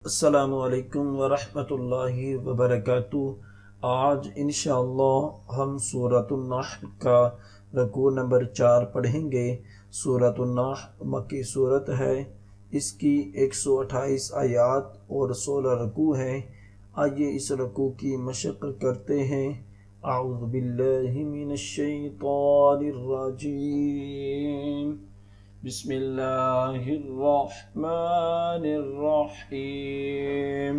अस्सलामु अलैकुम वरहमतुल्लाहि वबरकातुह। आज इंशाअल्लाह हम सूरतुन नहल का रकू नंबर 4 पढ़ेंगे। सूरतुन नहल मक्की सूरत है। इसकी 128 आयात और 16 रकू हैं। आइए इस रकू की मशक़ करते हैं। अऊज़ु बिल्लाहि मिनश शैतानिर रजीम। बिस्मिल्लाहिर्रहमानिर्रहीम।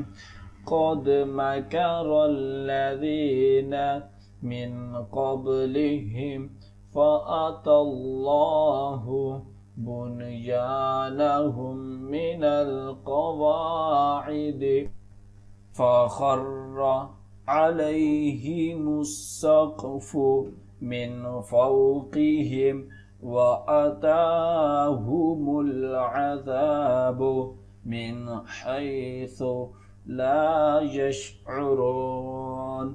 क़द मकरल्लज़ीना मिन क़ब्लिहिम फ़अतल्लाहु बुनयानहुम मिनल क़वाइद फ़ख़र्र अलैहिमुस्सक़्फ़ु मिन फ़ौक़िहिम वअताहुमुल अज़ाबु मिन हैसु ला यशउरून।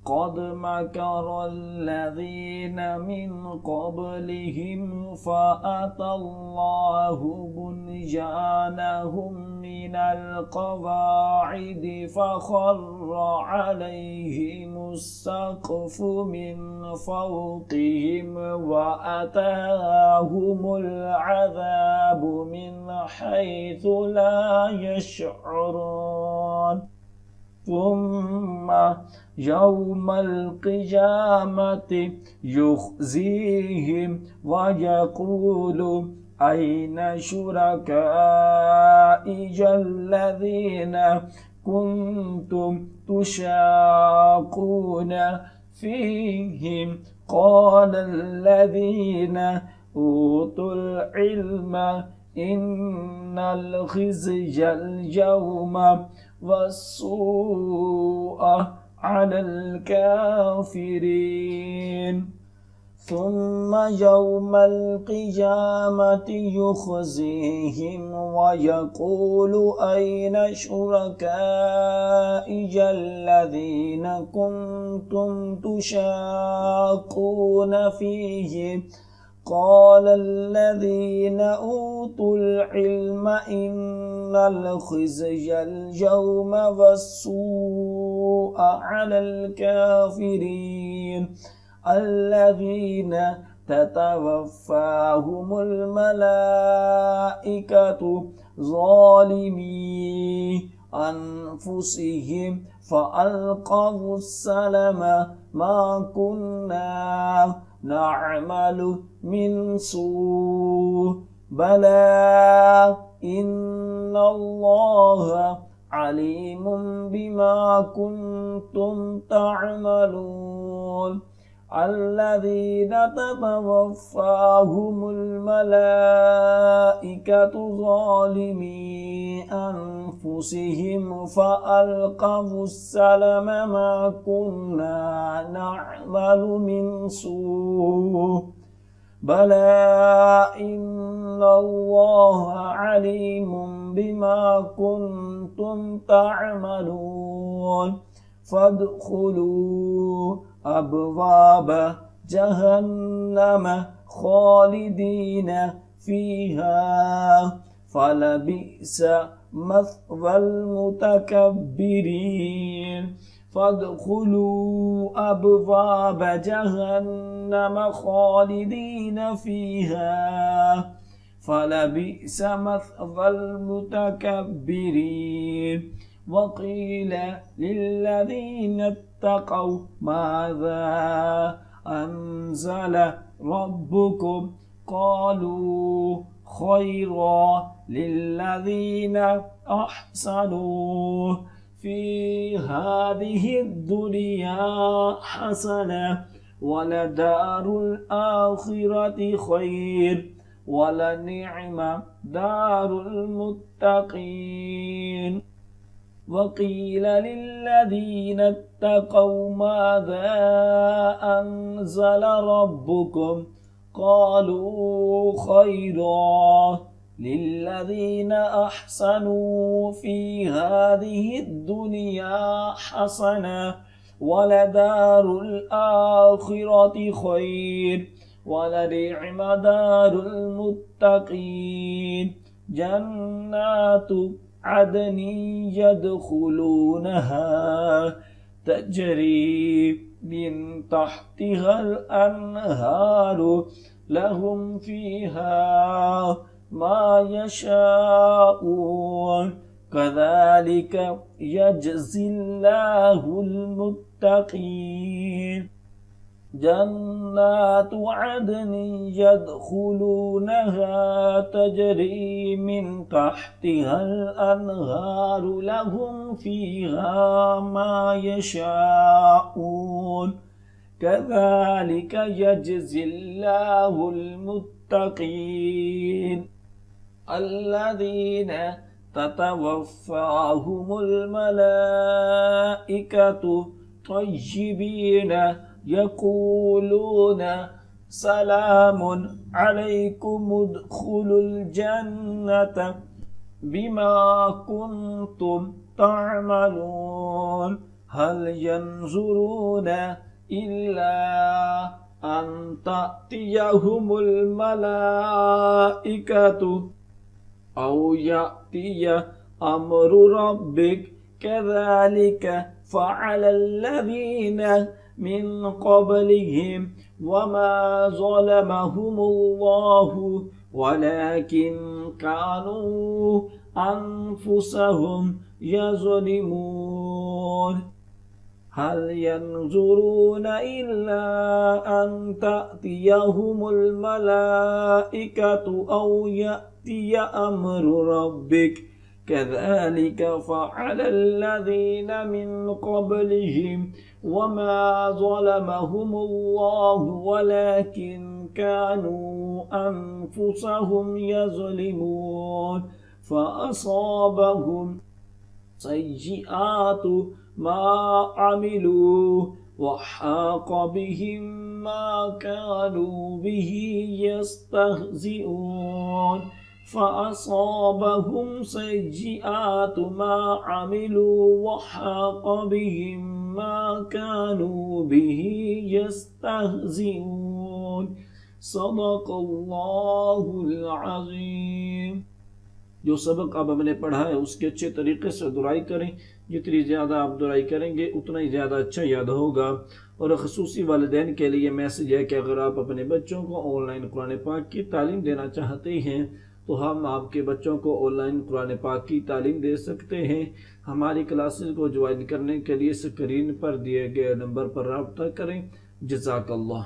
क़द मकरल्लज़ीना मिन क़ब्लिहिम फ़अतल्लाहु बुनयानहुम मिनल क़वाइद फ़ख़र्र अलैहिमुस्सक़्फ़ु मिन फ़ौक़िहिम वअताहुमुल अज़ाबु मिन हैसु ला यशउरून। थुम्म यौमल क़ियामति युख़ज़ीहिम वयक़ूलु ऐन शुरकाइयल्लज़ीना कुन्तुम तुशाक़ून फ़ीहिम क़ालल्लज़ीना ऊतुल इल्म इन्नल ख़िज़्यल यौमा वस्सूअ अलल काफ़िरीन। थुम्म यौमल क़ियामति युख़ज़ीहिम वयक़ूलु ऐन शुरकाइयल्लज़ीना कुन्तुम तुशाक़ून फ़ीहिम क़ालल्लज़ीना ऊतुल इल्म इन्नल ख़िज़्यल यौमा वस्सूअ अलल काफ़िरीन अल्लज़ीना ततवफ़्फ़ाहुमुल मलाइकतु ज़ालिमी अन्फुसिहिम फ़अल्क़वुस्सलम मा कुन्ना नअमलु मिन सूअ बला इन्नल्लाहा अलीमुम बिमा कुन्तुम तअमलून। अल्लज़ीना ततवफ़्फ़ाहुमुल मलाइकतु ज़ालिमी अन्फुसिहिम फ़अल्क़वुस्सलम मा कुन्ना नअमलु मिन सूअ बला इन्नल्लाहा अलीमुम बिमा कुन्तुम तअमलून। फ़दख़ुलू अबवाब जहन्नम ख़ालिदीन फ़ीहा फ़लबिअस मथवल मुतकब्बिरीन। फ़दख़ुलू अबवाब जहन्नम ख़ालिदीन फ़ीहा फ़लबिअस मथवल मुतकब्बिरीन। वक़ील लिल्लज़ीना इत्तक़ौ माज़ा अंज़ल रब्बुकुम क़ालू खैरा लिल्लज़ीना अहसनू फ़ी हादिहिद दुनिया हसना वलदारुल आखिरति खैर वलनिअम दारुल मुत्तक़ीन। वक़ील लिल्लज़ीना इत्तक़ौ माज़ा अंज़ल रब्बुकुम क़ालू खैरा लिल्लज़ीना अहसनू फ़ी हादिहिद दुनिया हसना वलदारुल आखिरति खैर वलनिअम दारुल मुत्तक़ीन। जन्नातु عدن يدخلونها تجري من تحتها الأنهار لهم فيها ما يشاءون كذلك يجزي الله المتقين جنات عدن يدخلونها تجري من تحتها الأنهار لهم فيها ما يشاءون كذلك يجزي الله المتقين الذين تتوفاهم الملائكة طيبين يقولون سلام عليكم ادخلوا الجنة بما كنتم تعملون هل ينظرون إلا أن تأتيهم الملائكة أو يأتي أمر ربك كذلك فعل الذين من قبلهم وما ظلمهم الله ولكن كانوا أنفسهم يظلمون هل ينظرون إلا أن تأتيهم الملائكة أو يأتي أمر ربك كذلك فعل الذين من قبلهم وما ظلمهم الله ولكن كانوا أنفسهم يظلمون فأصابهم سيئات ما عملوا وحاق بهم ما كانوا به يستهزئون فأصابهم سيئات ما عملوا وحاق بهم ما كانوا به يستهزئون صدق الله العظيम। जो सबक अब हमने पढ़ा है उसके अच्छे तरीके से दुराई करें। जितनी ज़्यादा आप दुराई करेंगे उतना ही ज़्यादा अच्छा याद होगा। और ख़ुसूसी वालिदैन के लिए मैसेज है कि अगर आप अपने बच्चों को ऑनलाइन कुरान पाक की तालीम देना चाहते हैं तो हम आपके बच्चों को ऑनलाइन कुरान पाक की तालीम दे सकते हैं। हमारी क्लासेस को ज्वाइन करने के लिए स्क्रीन पर दिए गए नंबर पर रब्ता करें। जज़ाकल्लाह।